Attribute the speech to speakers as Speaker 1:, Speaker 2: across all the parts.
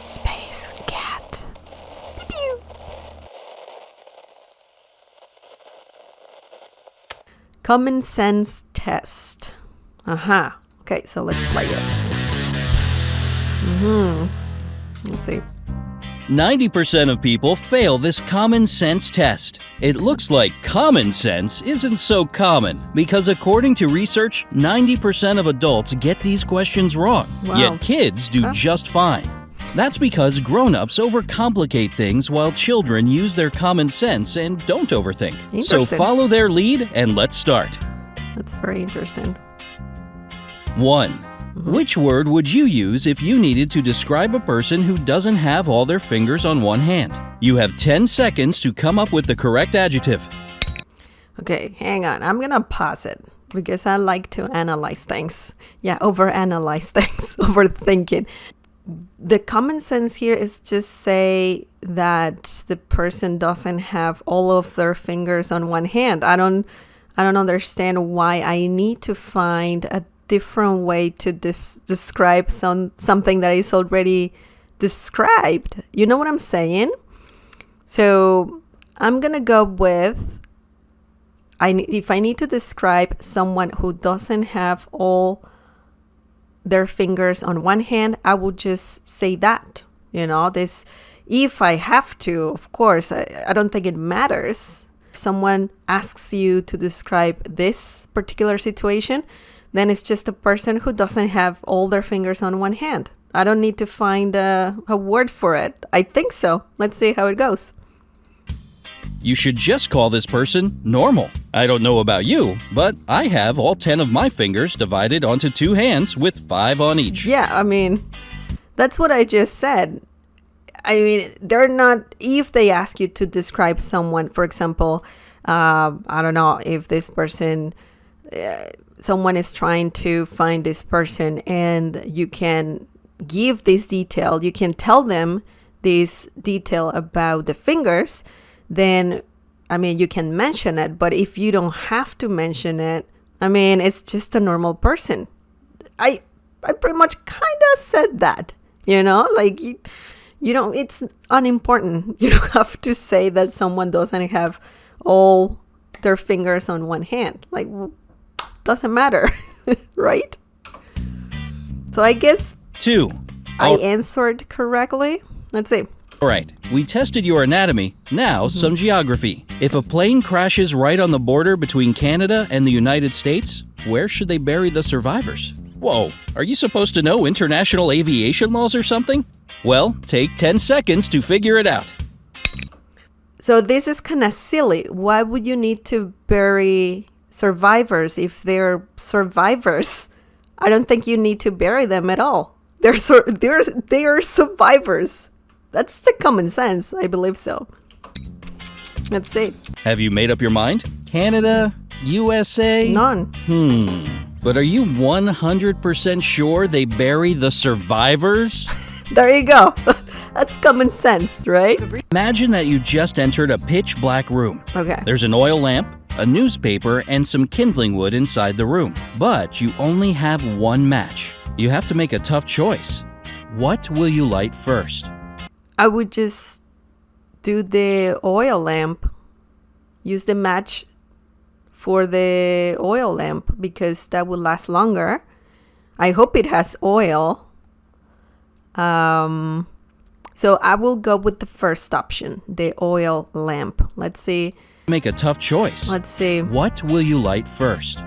Speaker 1: Space cat. Pew. Common sense test. Aha. Okay, so let's play it. Let's see.
Speaker 2: 90% of people fail this common sense test. It looks like common sense isn't so common because according to research, 90% of adults get these questions wrong.
Speaker 1: Wow.
Speaker 2: Yet kids do just fine. That's because grown-ups overcomplicate things while children use their common sense and don't overthink. So follow their lead and let's start.
Speaker 1: That's very interesting.
Speaker 2: 1. Which word would you use if you needed to describe a person who doesn't have all their fingers on one hand? You have 10 seconds to come up with the correct adjective.
Speaker 1: Okay, hang on. I'm going to pause it because I like to analyze things. Yeah, overanalyze things, overthinking. The common sense here is just say that the person doesn't have all of their fingers on one hand. I don't understand why I need to find a different way to describe something that is already described. You know what I'm saying? So I'm gonna go with if I need to describe someone who doesn't have all their fingers on one hand, I will just say that. You know, this, if I have to, of course, I don't think it matters. If someone asks you to describe this particular situation, then it's just a person who doesn't have all their fingers on one hand. I don't need to find a word for it. I think so. Let's see how it goes.
Speaker 2: You should just call this person normal. I don't know about you, but I have all 10 of my fingers divided onto 2 hands with 5 on each.
Speaker 1: Yeah, I mean, that's what I just said. I mean, they're not, if they ask you to describe someone, for example, I don't know if this person... someone is trying to find this person and you can give this detail, you can tell them this detail about the fingers, then, I mean, you can mention it. But if you don't have to mention it, I mean, it's just a normal person. I pretty much kind of said that, you know, like you don't, it's unimportant. You don't have to say that someone doesn't have all their fingers on one hand. Like, doesn't matter, right? So I guess
Speaker 2: 2.
Speaker 1: I answered correctly. Let's see.
Speaker 2: All right, we tested your anatomy. Now some geography. If a plane crashes right on the border between Canada and the United States, where should they bury the survivors? Whoa, are you supposed to know international aviation laws or something? Well, take 10 seconds to figure it out.
Speaker 1: So this is kind of silly. Why would you need to bury survivors if they're survivors? I don't think you need to bury them at all. They are survivors. That's the common sense. I believe so. Let's see.
Speaker 2: Have you made up your mind? Canada, USA?
Speaker 1: None.
Speaker 2: But are you 100% sure they bury the survivors?
Speaker 1: There you go. That's common sense, right?
Speaker 2: Imagine that you just entered a pitch black room.
Speaker 1: Okay.
Speaker 2: There's an oil lamp, a newspaper, and some kindling wood inside the room. But you only have one match. You have to make a tough choice. What will you light first?
Speaker 1: I would just do the oil lamp. Use the match for the oil lamp because that will last longer. I hope it has oil. So I will go with the first option, the oil lamp. Let's see.
Speaker 2: Make a tough choice.
Speaker 1: Let's see.
Speaker 2: What will you light first?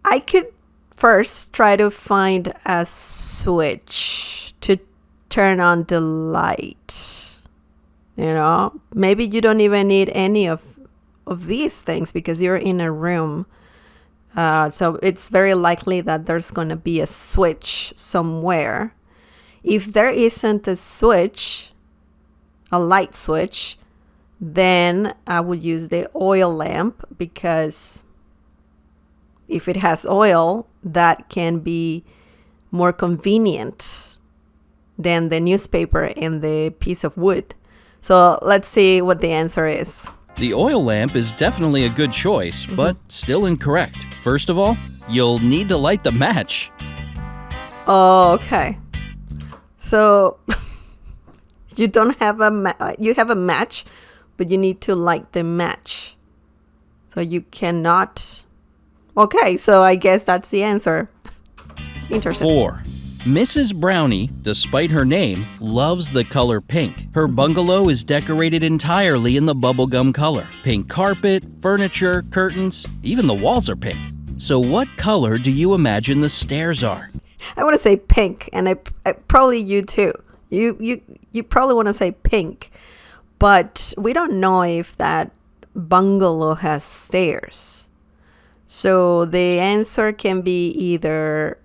Speaker 1: I could first try to find a switch to turn on the light. You know, maybe you don't even need any of these things because you're in a room. So it's very likely that there's going to be a switch somewhere. If there isn't a switch, a light switch, then I would use the oil lamp because if it has oil, that can be more convenient than the newspaper and the piece of wood. So let's see what the answer is.
Speaker 2: The oil lamp is definitely a good choice, but still incorrect. First of all, you'll need to light the match.
Speaker 1: Oh, okay. So You don't have you have a match, but you need to like the match. So you cannot. Okay, so I guess that's the answer. Interesting.
Speaker 2: 4. Mrs. Brownie, despite her name, loves the color pink. Her bungalow is decorated entirely in the bubblegum color. Pink carpet, furniture, curtains, even the walls are pink. So what color do you imagine the stairs are?
Speaker 1: I want to say pink, and I probably you too. You probably want to say pink, but we don't know if that bungalow has stairs. So the answer can be either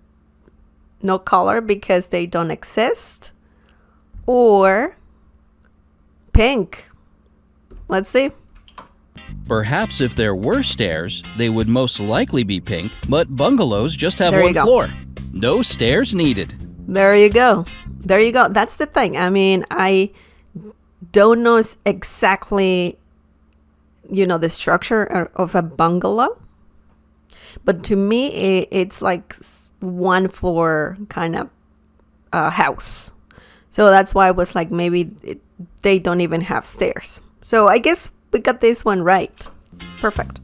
Speaker 1: no color because they don't exist, or pink. Let's see.
Speaker 2: Perhaps if there were stairs, they would most likely be pink, but bungalows just have
Speaker 1: There you
Speaker 2: one
Speaker 1: go.
Speaker 2: floor. No stairs needed.
Speaker 1: There you go. There you go. That's the thing. I mean, I don't know exactly, the structure of a bungalow, but to me, it's like one floor kind of house. So that's why I was like, maybe they don't even have stairs. So I guess we got this one right. Perfect.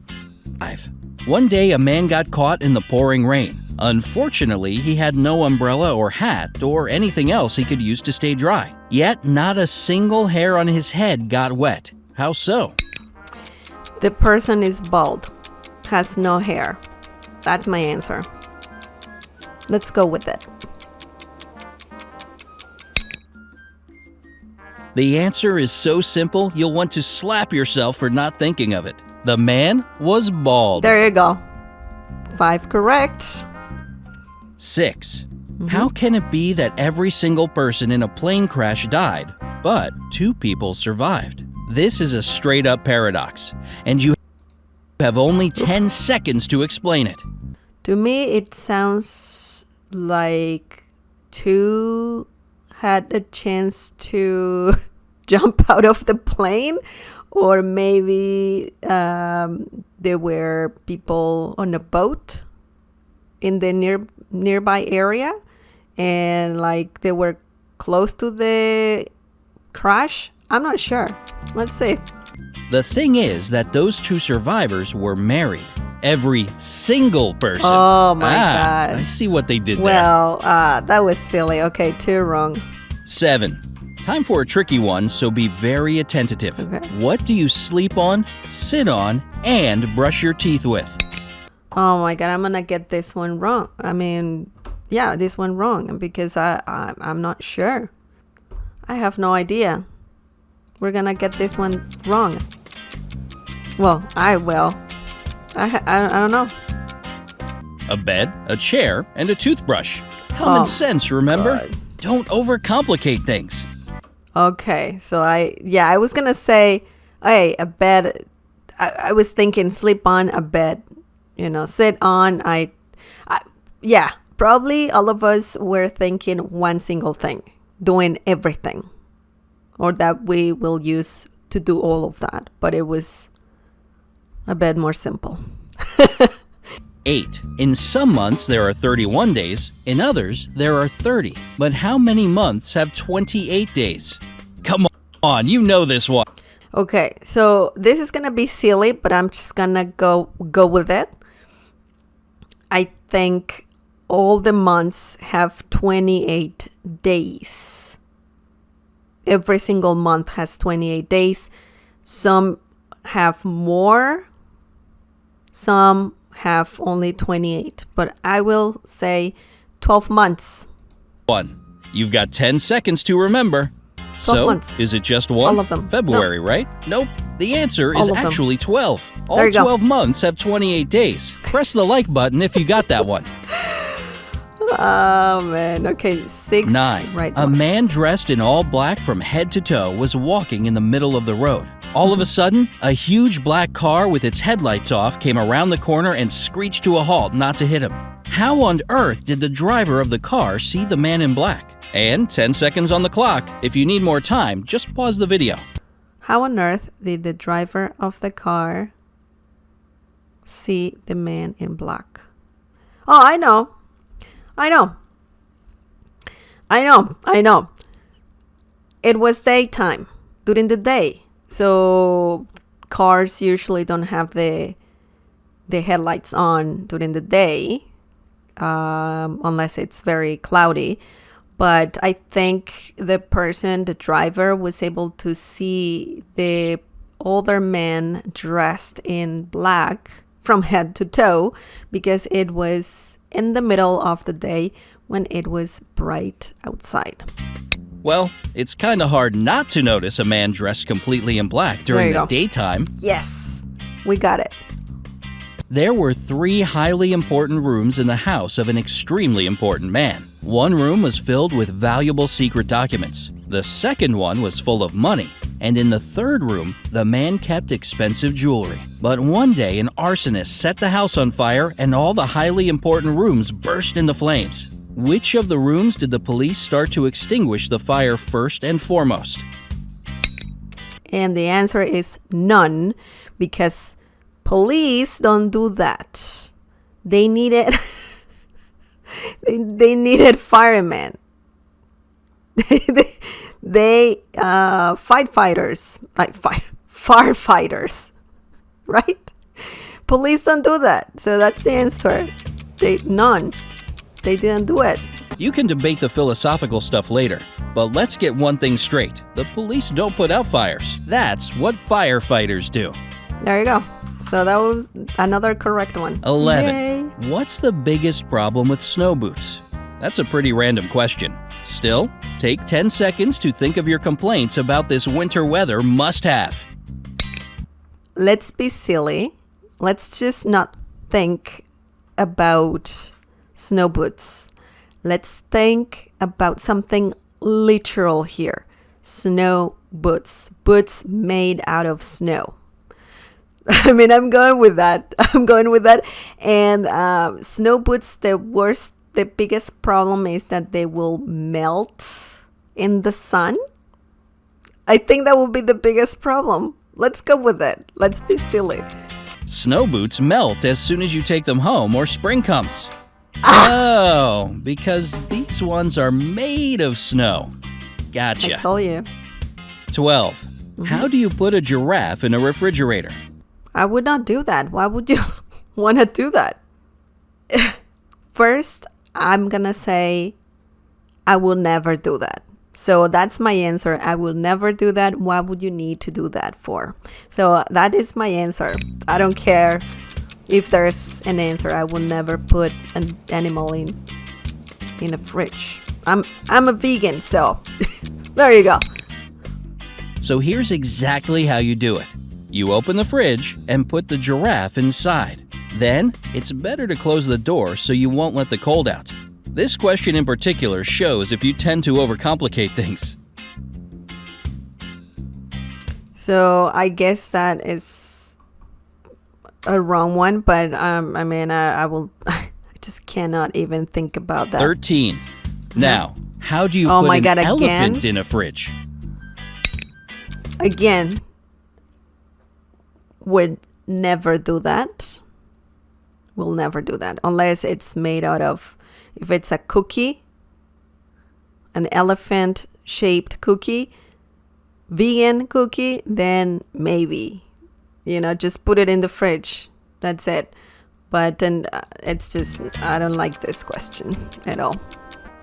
Speaker 2: 5. One day, a man got caught in the pouring rain. Unfortunately, he had no umbrella or hat or anything else he could use to stay dry. Yet, not a single hair on his head got wet. How so?
Speaker 1: The person is bald, has no hair. That's my answer. Let's go with it.
Speaker 2: The answer is so simple, you'll want to slap yourself for not thinking of it. The man was bald.
Speaker 1: There you go. 5 correct.
Speaker 2: 6. How can it be that every single person in a plane crash died, but 2 people survived? This is a straight up paradox, and you have only 10 seconds to explain it.
Speaker 1: To me, it sounds like 2 had a chance to jump out of the plane, or maybe there were people on a boat in the nearby area, and like they were close to the crash. I'm not sure. Let's see.
Speaker 2: The thing is that those 2 survivors were married. Every single person.
Speaker 1: Oh my God.
Speaker 2: I see what they did there.
Speaker 1: Well, that was silly. Okay, 2 wrong.
Speaker 2: 7. Time for a tricky one, so be very attentive.
Speaker 1: Okay.
Speaker 2: What do you sleep on, sit on, and brush your teeth with?
Speaker 1: Oh my God, I'm gonna get this one wrong. I mean, yeah, this one wrong because I'm not sure. I have no idea. We're gonna get this one wrong. Well, I will. I don't know.
Speaker 2: A bed, a chair, and a toothbrush. Common sense, remember?
Speaker 1: God.
Speaker 2: Don't overcomplicate things.
Speaker 1: Okay, so I was gonna say, hey, a bed. I was thinking sleep on a bed, sit on. Yeah, probably all of us were thinking one single thing, doing everything, or that we will use to do all of that. But it was a bit more simple.
Speaker 2: 8. In some months, there are 31 days. In others, there are 30. But how many months have 28 days? Come on, you know this one.
Speaker 1: Okay, so this is gonna be silly, but I'm just gonna go with it. I think all the months have 28 days. Every single month has 28 days. Some have more, some have only 28, but I will say 12 months.
Speaker 2: 1. You've got 10 seconds to remember.
Speaker 1: 12
Speaker 2: So,
Speaker 1: months.
Speaker 2: is it just one?
Speaker 1: All of them.
Speaker 2: February, right? Nope. The answer
Speaker 1: All
Speaker 2: is
Speaker 1: of them.
Speaker 2: actually 12. All
Speaker 1: There you go.
Speaker 2: 12 months have 28 days. Press the like button if you got that one.
Speaker 1: Oh man, okay, 6
Speaker 2: 9.
Speaker 1: right
Speaker 2: A
Speaker 1: ones.
Speaker 2: man dressed in all black from head to toe was walking in the middle of the road. All of a sudden, a huge black car with its headlights off came around the corner and screeched to a halt not to hit him. How on earth did the driver of the car see the man in black? And 10 seconds on the clock. If you need more time, just pause the video.
Speaker 1: How on earth did the driver of the car see the man in black? Oh, I know. It was daytime, during the day. So cars usually don't have the headlights on during the day, unless it's very cloudy. But I think the driver, was able to see the older man dressed in black from head to toe because it was in the middle of the day when it was bright outside.
Speaker 2: Well, it's kind of hard not to notice a man dressed completely in black during the daytime.
Speaker 1: Yes, we got it.
Speaker 2: There were 3 highly important rooms in the house of an extremely important man. One room was filled with valuable secret documents. The second one was full of money. And in the third room, the man kept expensive jewelry. But one day, an arsonist set the house on fire and all the highly important rooms burst into flames. Which of the rooms did the police start to extinguish the fire first and foremost?
Speaker 1: And the answer is none, because police don't do that. They needed they needed firemen. They firefighters, right? Police don't do that. So that's the answer. None. They didn't do it.
Speaker 2: You can debate the philosophical stuff later, but let's get one thing straight. The police don't put out fires. That's what firefighters do.
Speaker 1: There you go. So that was another correct one.
Speaker 2: 11.
Speaker 1: Yay.
Speaker 2: What's the biggest problem with snow boots? That's a pretty random question. Still, take 10 seconds to think of your complaints about this winter weather must-have.
Speaker 1: Let's be silly. Let's just not think about snow boots. Let's think about something literal here. Snow boots. Boots made out of snow. I mean, I'm going with that. And snow boots, the biggest problem is that they will melt in the sun. I think that will be the biggest problem. Let's go with it. Let's be silly.
Speaker 2: Snow boots melt as soon as you take them home or spring comes. Oh, because these ones are made of snow. Gotcha.
Speaker 1: I told you.
Speaker 2: 12. How do you put a giraffe in a refrigerator?
Speaker 1: I would not do that. Why would you want to do that? First, I'm going to say I will never do that. So that's my answer. I will never do that. Why would you need to do that for? So that is my answer. I don't care if there's an answer. I will never put an animal in a fridge. I'm a vegan, so there you go.
Speaker 2: So here's exactly how you do it. You open the fridge and put the giraffe inside. Then, it's better to close the door so you won't let the cold out. This question in particular shows if you tend to overcomplicate things.
Speaker 1: So I guess that is a wrong one, but I mean, I just cannot even think about that.
Speaker 2: 13. Now, how do you put an elephant in a fridge?
Speaker 1: Again, would never do that. We'll never do that unless it's made out of, if it's a cookie, an elephant shaped cookie, vegan cookie, then maybe, just put it in the fridge. That's it. But then it's just, I don't like this question at all.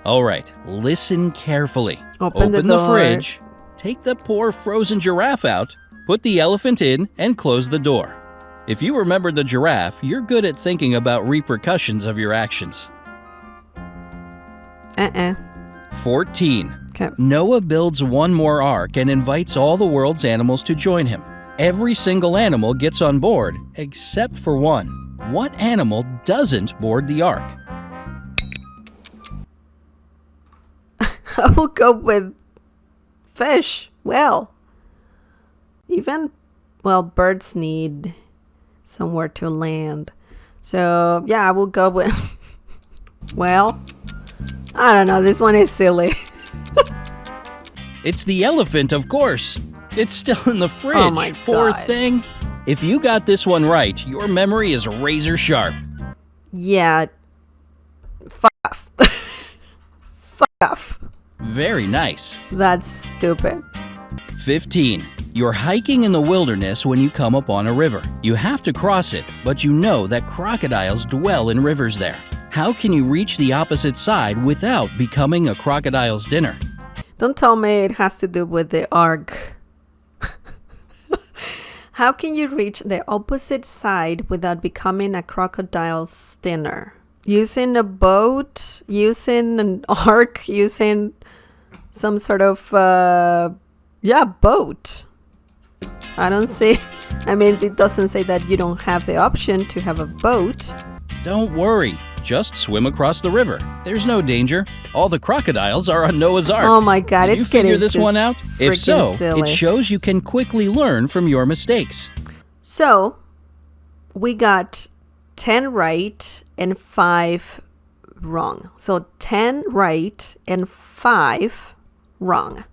Speaker 2: All right, listen carefully.
Speaker 1: Open
Speaker 2: the fridge, take the poor frozen giraffe out, put the elephant in, and close the door. If you remember the giraffe, you're good at thinking about repercussions of your actions. 14.
Speaker 1: Okay.
Speaker 2: Noah builds one more ark and invites all the world's animals to join him. Every single animal gets on board, except for one. What animal doesn't board the ark?
Speaker 1: I will go with fish. Birds need somewhere to land. So, yeah, I will go with... I don't know. This one is silly.
Speaker 2: It's the elephant, of course. It's still in the fridge.
Speaker 1: Oh, my God.
Speaker 2: Poor thing. If you got this one right, your memory is razor sharp.
Speaker 1: Yeah. Fuck off. Fuck off.
Speaker 2: Very nice.
Speaker 1: That's stupid.
Speaker 2: 15. You're hiking in the wilderness when you come upon a river. You have to cross it, but you know that crocodiles dwell in rivers there. How can you reach the opposite side without becoming a crocodile's dinner?
Speaker 1: Don't tell me it has to do with the ark. How can you reach the opposite side without becoming a crocodile's dinner? Using a boat, using an ark, using some sort of, boat. I don't see, it doesn't say that you don't have the option to have a boat.
Speaker 2: Don't worry. Just swim across the river. There's no danger. All the crocodiles are on Noah's Ark.
Speaker 1: Oh my God,
Speaker 2: Did
Speaker 1: it's
Speaker 2: you figure
Speaker 1: getting
Speaker 2: this
Speaker 1: just
Speaker 2: one out? If so,
Speaker 1: silly.
Speaker 2: it shows you can quickly learn from your mistakes.
Speaker 1: So, we got 10 right and 5 wrong. So, 10 right and 5 wrong.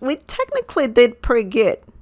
Speaker 1: We technically did pretty good.